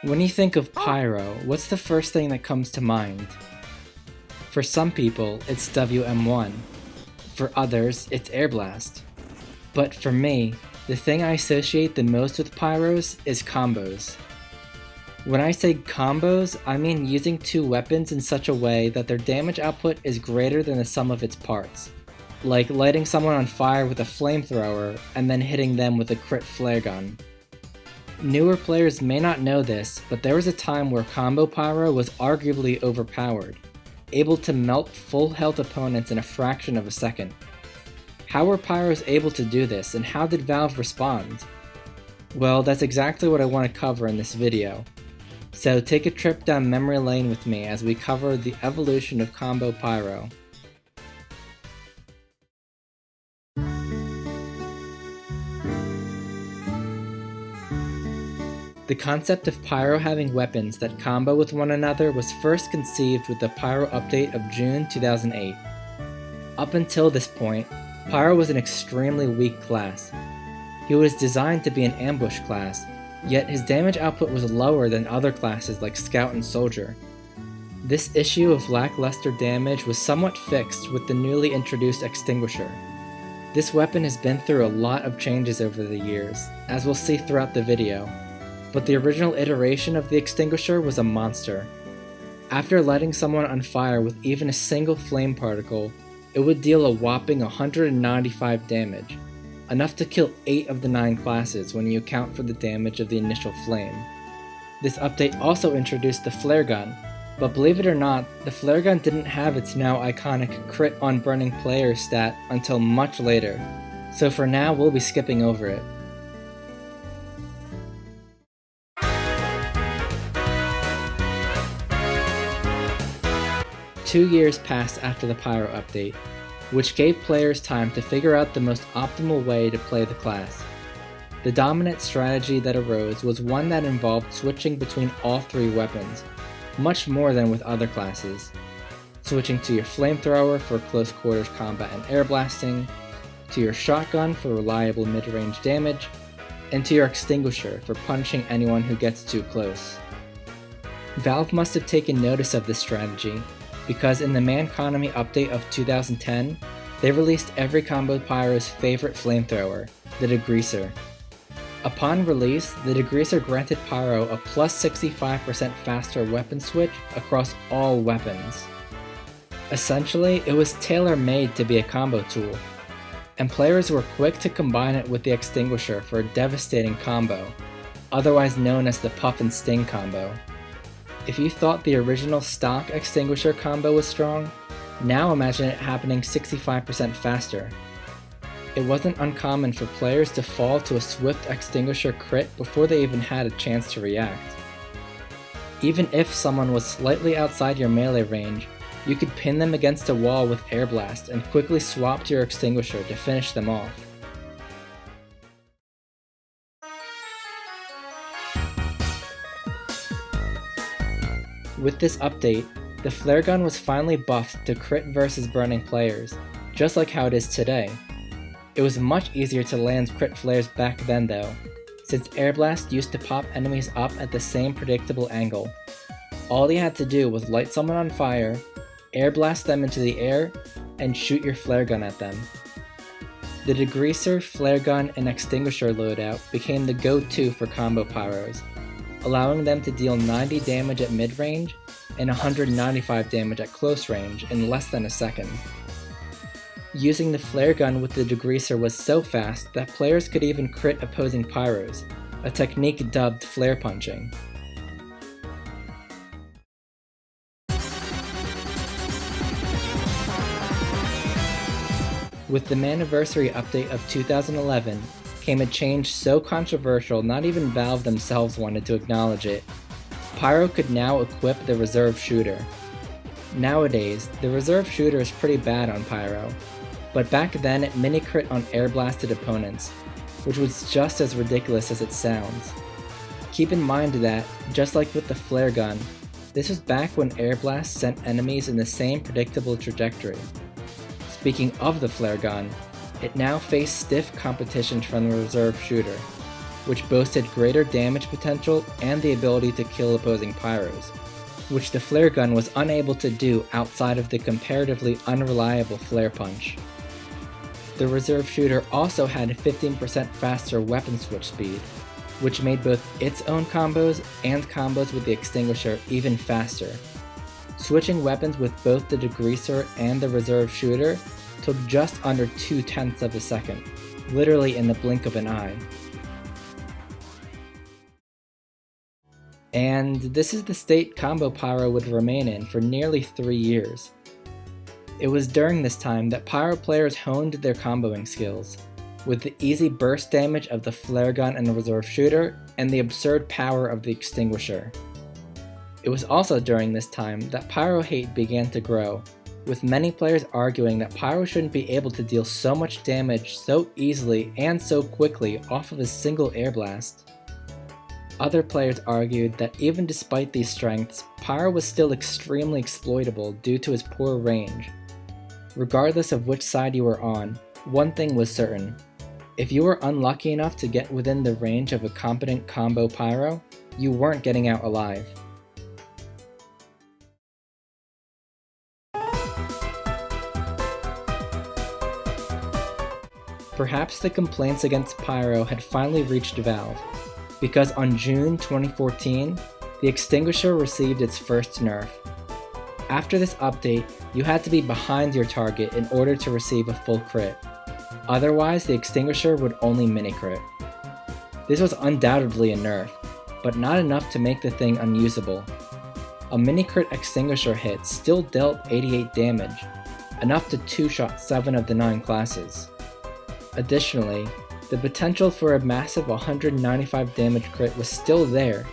When you think of Pyro, what's the first thing that comes to mind? For some people, it's WM1. For others, it's Air Blast. But for me, the thing I associate the most with Pyros is combos. When I say combos, I mean using two weapons in such a way that their damage output is greater than the sum of its parts. Like lighting someone on fire with a flamethrower and then hitting them with a crit flare gun. Newer players may not know this, but there was a time where Combo Pyro was arguably overpowered, able to melt full health opponents in a fraction of a second. How were Pyros able to do this, and how did Valve respond? Well, that's exactly what I want to cover in this video. So take a trip down memory lane with me as we cover the evolution of Combo Pyro. The concept of Pyro having weapons that combo with one another was first conceived with the Pyro update of June 2008. Up until this point, Pyro was an extremely weak class. He was designed to be an ambush class, yet his damage output was lower than other classes like Scout and Soldier. This issue of lackluster damage was somewhat fixed with the newly introduced Extinguisher. This weapon has been through a lot of changes over the years, as we'll see throughout the video. But the original iteration of the Extinguisher was a monster. After lighting someone on fire with even a single flame particle, it would deal a whopping 195 damage, enough to kill 8 of the 9 classes when you account for the damage of the initial flame. This update also introduced the flare gun, but believe it or not, the flare gun didn't have its now iconic crit on burning players stat until much later, so for now we'll be skipping over it. Two years passed after the Pyro update, which gave players time to figure out the most optimal way to play the class. The dominant strategy that arose was one that involved switching between all 3 weapons, much more than with other classes. Switching to your flamethrower for close quarters combat and air blasting, to your shotgun for reliable mid-range damage, and to your extinguisher for punching anyone who gets too close. Valve must have taken notice of this strategy, because in the Mann-conomy update of 2010, they released every Combo Pyro's favorite flamethrower, the Degreaser. Upon release, the Degreaser granted Pyro a plus 65% faster weapon switch across all weapons. Essentially, it was tailor-made to be a combo tool, and players were quick to combine it with the Extinguisher for a devastating combo, otherwise known as the Puff and Sting combo. If you thought the original stock Extinguisher combo was strong, now imagine it happening 65% faster. It wasn't uncommon for players to fall to a swift Extinguisher crit before they even had a chance to react. Even if someone was slightly outside your melee range, you could pin them against a wall with Air Blast and quickly swap to your Extinguisher to finish them off. With this update, the flare gun was finally buffed to crit versus burning players, just like how it is today. It was much easier to land crit flares back then though, since Air Blast used to pop enemies up at the same predictable angle. All you had to do was light someone on fire, Air Blast them into the air, and shoot your flare gun at them. The Degreaser, flare gun, and extinguisher loadout became the go-to for combo pyros, allowing them to deal 90 damage at mid-range and 195 damage at close range in less than a second. Using the flare gun with the Degreaser was so fast that players could even crit opposing pyros, a technique dubbed flare punching. With the Manniversary update of 2011, came a change so controversial not even Valve themselves wanted to acknowledge it. Pyro could now equip the Reserve Shooter. Nowadays, the Reserve Shooter is pretty bad on Pyro, but back then it mini-crit on air-blasted opponents, which was just as ridiculous as it sounds. Keep in mind that, just like with the flare gun, this was back when air blasts sent enemies in the same predictable trajectory. Speaking of the flare gun, it now faced stiff competition from the Reserve Shooter. which boasted greater damage potential and the ability to kill opposing Pyros, which the flare gun was unable to do outside of the comparatively unreliable flare punch. The reserve shooter also had a 15% faster weapon switch speed, which made both its own combos and combos with the extinguisher even faster. Switching weapons with both the degreaser and the reserve shooter took just under 0.2 of a second, literally in the blink of an eye. And this is the state Combo Pyro would remain in for nearly 3 years. It was during this time that Pyro players honed their comboing skills, with the easy burst damage of the flare gun and the reserve shooter, and the absurd power of the extinguisher. It was also during this time that Pyro hate began to grow, with many players arguing that Pyro shouldn't be able to deal so much damage so easily and so quickly off of a single air blast. Other players argued that even despite these strengths, Pyro was still extremely exploitable due to his poor range. Regardless of which side you were on, one thing was certain: if you were unlucky enough to get within the range of a competent combo Pyro, you weren't getting out alive. Perhaps the complaints against Pyro had finally reached Valve, because on June 2014, the extinguisher received its first nerf. After this update, you had to be behind your target in order to receive a full crit. Otherwise, the extinguisher would only mini-crit. This was undoubtedly a nerf, but not enough to make the thing unusable. A mini-crit extinguisher hit still dealt 88 damage, enough to two-shot 7 of the 9 classes. Additionally, the potential for a massive 195 damage crit was still there.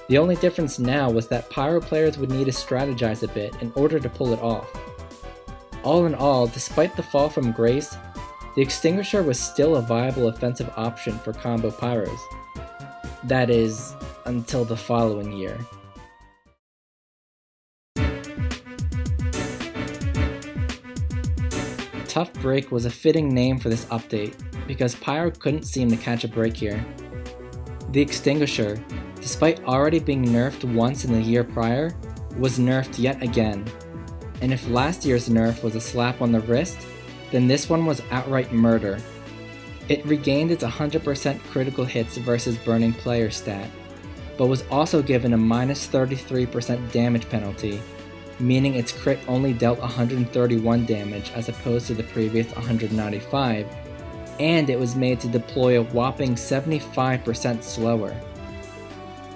The only difference now was that Pyro players would need to strategize a bit in order to pull it off. All in all, despite the fall from grace, the extinguisher was still a viable offensive option for combo Pyros. That is, until the following year. Tough Break was a fitting name for this update, because Pyro couldn't seem to catch a break here. The extinguisher, despite already being nerfed once in the year prior, was nerfed yet again. And if last year's nerf was a slap on the wrist, then this one was outright murder. It regained its 100% critical hits versus burning player stat, but was also given a minus 33% damage penalty, meaning its crit only dealt 131 damage as opposed to the previous 195, and it was made to deploy a whopping 75% slower.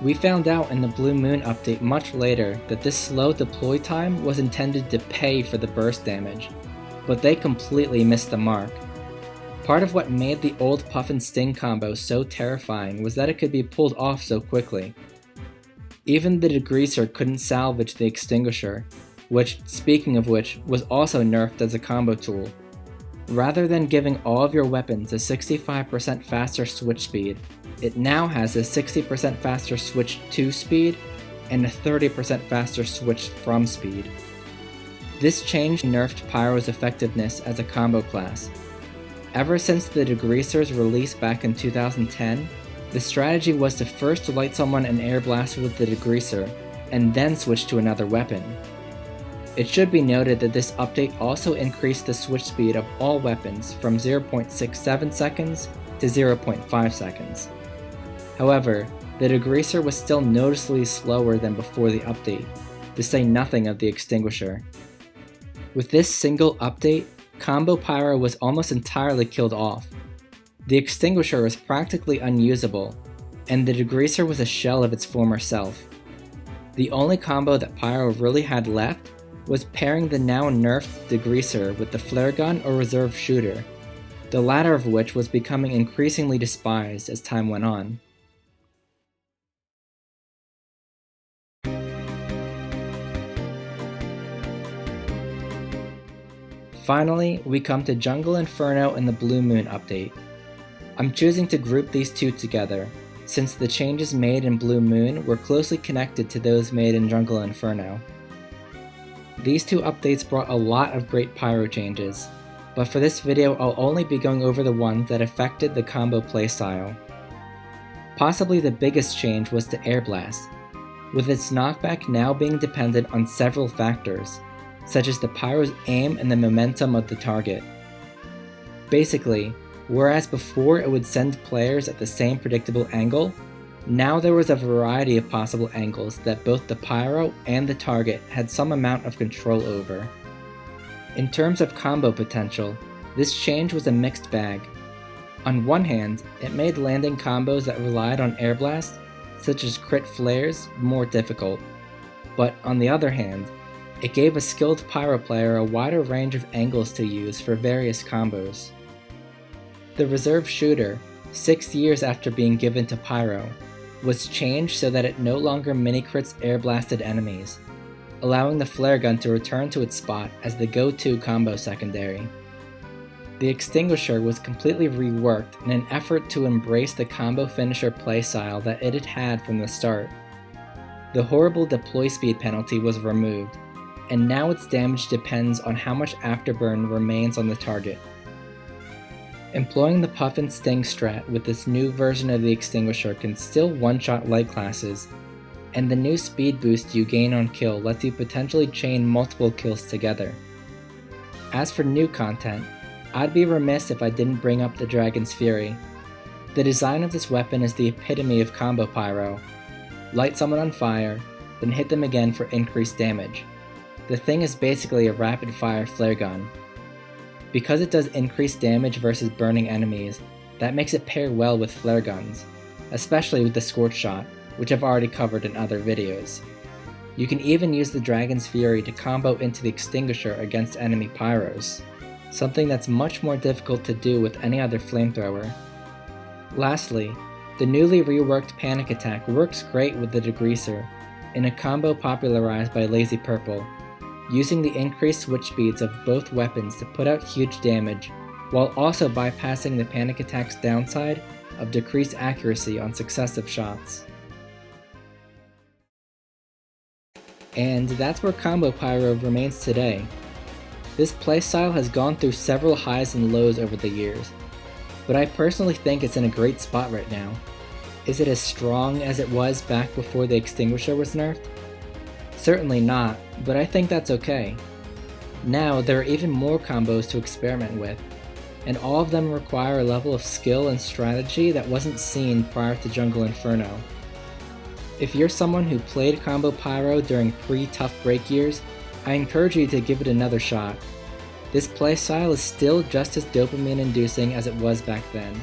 We found out in the Blue Moon update much later that this slow deploy time was intended to pay for the burst damage, but they completely missed the mark. Part of what made the old Puff and Sting combo so terrifying was that it could be pulled off so quickly. Even the degreaser couldn't salvage the extinguisher, which, speaking of which, was also nerfed as a combo tool. Rather than giving all of your weapons a 65% faster switch speed, it now has a 60% faster switch to speed and a 30% faster switch from speed. This change nerfed Pyro's effectiveness as a combo class. Ever since the degreaser's release back in 2010, the strategy was to first light someone an air blast with the degreaser, and then switch to another weapon. It should be noted that this update also increased the switch speed of all weapons from 0.67 seconds to 0.5 seconds. However, the degreaser was still noticeably slower than before the update, to say nothing of the extinguisher. With this single update, Combo Pyro was almost entirely killed off. The extinguisher was practically unusable, and the degreaser was a shell of its former self. The only combo that Pyro really had left was pairing the now nerfed degreaser with the flare gun or reserve shooter, the latter of which was becoming increasingly despised as time went on. Finally, we come to Jungle Inferno and the Blue Moon update. I'm choosing to group these two together, since the changes made in Blue Moon were closely connected to those made in Jungle Inferno. These two updates brought a lot of great Pyro changes, but for this video I'll only be going over the ones that affected the combo playstyle. Possibly the biggest change was to Air Blast, with its knockback now being dependent on several factors, such as the Pyro's aim and the momentum of the target. Basically, whereas before it would send players at the same predictable angle, now there was a variety of possible angles that both the Pyro and the target had some amount of control over. In terms of combo potential, this change was a mixed bag. On one hand, it made landing combos that relied on Air Blast, such as crit flares, more difficult. But on the other hand, it gave a skilled Pyro player a wider range of angles to use for various combos. The reserve shooter, 6 years after being given to Pyro, was changed so that it no longer mini-crits air-blasted enemies, allowing the flare gun to return to its spot as the go-to combo secondary. The Extinguisher was completely reworked in an effort to embrace the combo finisher playstyle that it had had from the start. The horrible deploy speed penalty was removed, and now its damage depends on how much afterburn remains on the target. Employing the Puff and Sting strat with this new version of the Extinguisher can still one-shot light classes, and the new speed boost you gain on kill lets you potentially chain multiple kills together. As for new content, I'd be remiss if I didn't bring up the Dragon's Fury. The design of this weapon is the epitome of combo Pyro. Light someone on fire, then hit them again for increased damage. The thing is basically a rapid-fire flare gun. Because it does increased damage versus burning enemies, that makes it pair well with flare guns, especially with the Scorch Shot, which I've already covered in other videos. You can even use the Dragon's Fury to combo into the Extinguisher against enemy Pyros, something that's much more difficult to do with any other flamethrower. Lastly, the newly reworked Panic Attack works great with the Degreaser, in a combo popularized by Lazy Purple, using the increased switch speeds of both weapons to put out huge damage, while also bypassing the Panic Attack's downside of decreased accuracy on successive shots. And that's where Combo Pyro remains today. This playstyle has gone through several highs and lows over the years, but I personally think it's in a great spot right now. Is it as strong as it was back before the Extinguisher was nerfed? Certainly not, but I think that's okay. Now there are even more combos to experiment with, and all of them require a level of skill and strategy that wasn't seen prior to Jungle Inferno. If you're someone who played Combo Pyro during pre-Tough Break years, I encourage you to give it another shot. This playstyle is still just as dopamine inducing as it was back then.